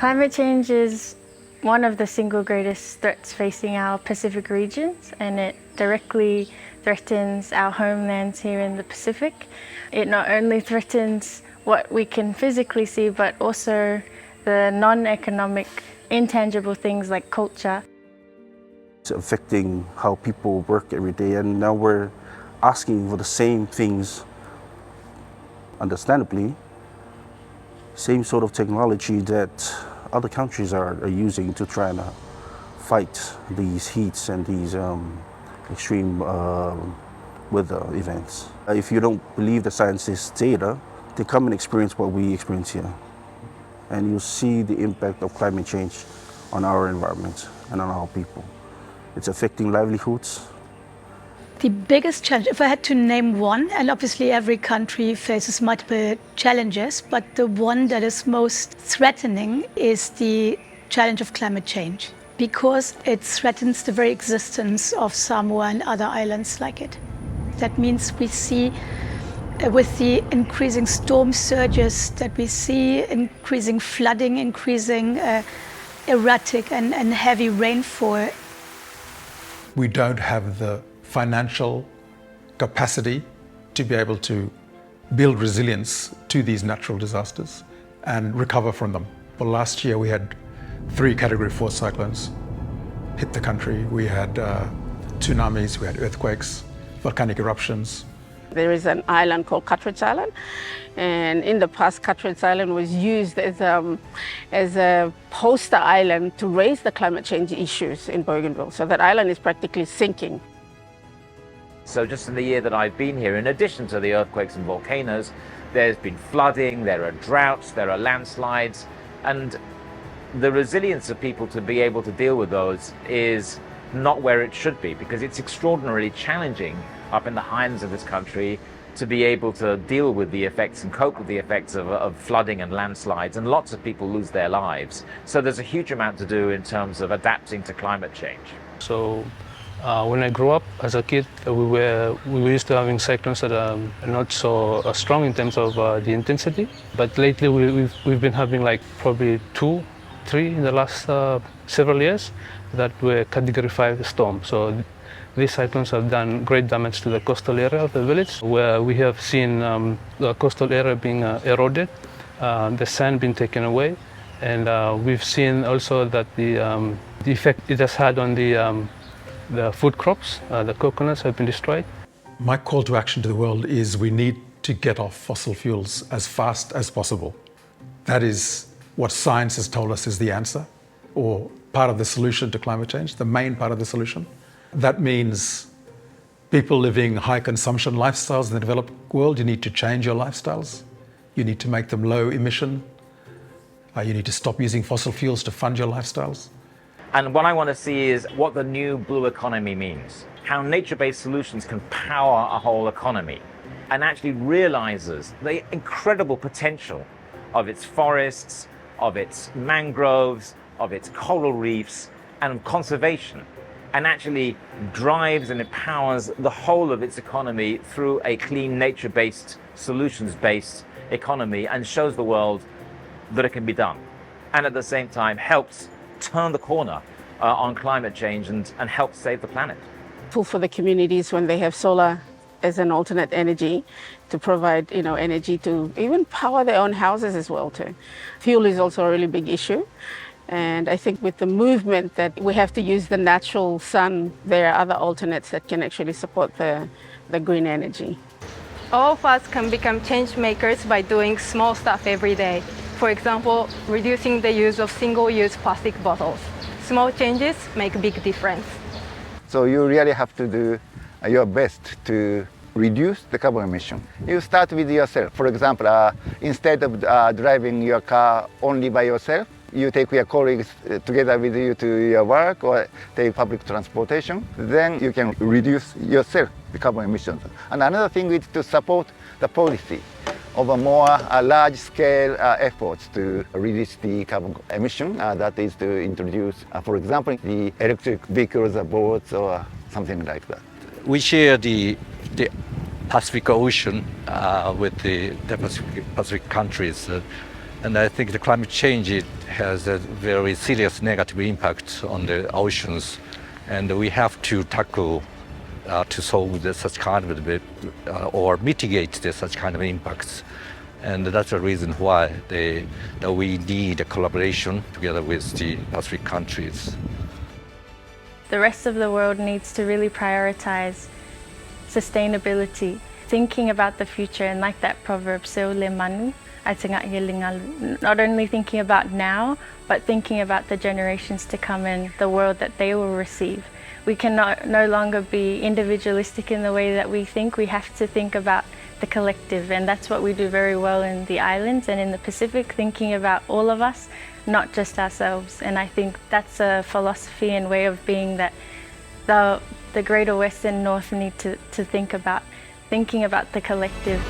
Climate change is one of the single greatest threats facing our Pacific regions, and it directly threatens our homelands here in the Pacific. It not only threatens what we can physically see, but also the non-economic, intangible things like culture. It's affecting how people work every day, and now we're asking for the same things, understandably, same sort of technology that other countries are using to try and fight these heats and these extreme weather events. If you don't believe the scientists' data, then come and experience what we experience here. And you'll see the impact of climate change on our environment and on our people. It's affecting livelihoods. The biggest challenge, if I had to name one, and obviously every country faces multiple challenges, but the one that is most threatening is the challenge of climate change, because it threatens the very existence of Samoa and other islands like it. That means we see, with the increasing storm surges that we see, increasing flooding, increasing erratic and heavy rainfall. We don't have the financial capacity to be able to build resilience to these natural disasters and recover from them. Well, last year we had 3 Category 4 cyclones hit the country. We had tsunamis, we had earthquakes, volcanic eruptions. There is an island called Cartwright Island, and in the past Cartwright Island was used as a poster island to raise the climate change issues in Bougainville. So that island is practically sinking. So just in the year that I've been here, in addition to the earthquakes and volcanoes, there's been flooding, there are droughts, there are landslides, and the resilience of people to be able to deal with those is not where it should be, because it's extraordinarily challenging up in the highlands of this country to be able to deal with the effects and cope with the effects of flooding and landslides, and lots of people lose their lives. So there's a huge amount to do in terms of adapting to climate change. So when I grew up as a kid, we were used to having cyclones that are not so strong in terms of the intensity. But lately we've been having like probably 2, 3 in the last several years that were Category 5 storms. So these cyclones have done great damage to the coastal area of the village, where we have seen the coastal area being eroded, the sand being taken away, and we've seen also that the effect it has had on the food crops, the coconuts have been destroyed. My call to action to the world is we need to get off fossil fuels as fast as possible. That is what science has told us is the answer, or part of the solution to climate change, the main part of the solution. That means people living high consumption lifestyles in the developed world, you need to change your lifestyles. You need to make them low emission. You need to stop using fossil fuels to fund your lifestyles. And what I want to see is what the new blue economy means, how nature-based solutions can power a whole economy, and actually realizes the incredible potential of its forests, of its mangroves, of its coral reefs, and conservation, and actually drives and empowers the whole of its economy through a clean nature-based, solutions-based economy, and shows the world that it can be done. And at the same time helps turn the corner on climate change and help save the planet. For the communities when they have solar as an alternate energy to provide energy to even power their own houses as well too. Fuel is also a really big issue. And I think with the movement that we have to use the natural sun, there are other alternates that can actually support the green energy. All of us can become change makers by doing small stuff every day. For example, reducing the use of single-use plastic bottles. Small changes make a big difference. So you really have to do your best to reduce the carbon emission. You start with yourself. For example, instead of driving your car only by yourself, you take your colleagues together with you to your work or take public transportation, then you can reduce yourself the carbon emissions. And another thing is to support the policy of a more large-scale efforts to reduce the carbon emission. That is to introduce, for example, the electric vehicles boats or something like that. We share the Pacific Ocean with the Pacific countries. And I think the climate change has a very serious negative impact on the oceans, and we have to tackle to solve such kind of or mitigate such kind of impacts. And that's the reason why we need a collaboration together with the Pacific countries. The rest of the world needs to really prioritize sustainability, thinking about the future, and like that proverb, "Seo le manu, ai tanga ye lingalu," not only thinking about now, but thinking about the generations to come and the world that they will receive. We cannot no longer be individualistic in the way that we think. We have to think about the collective, and that's what we do very well in the islands and in the Pacific, thinking about all of us, not just ourselves. And I think that's a philosophy and way of being that the Greater West and North need to think about, thinking about the collective.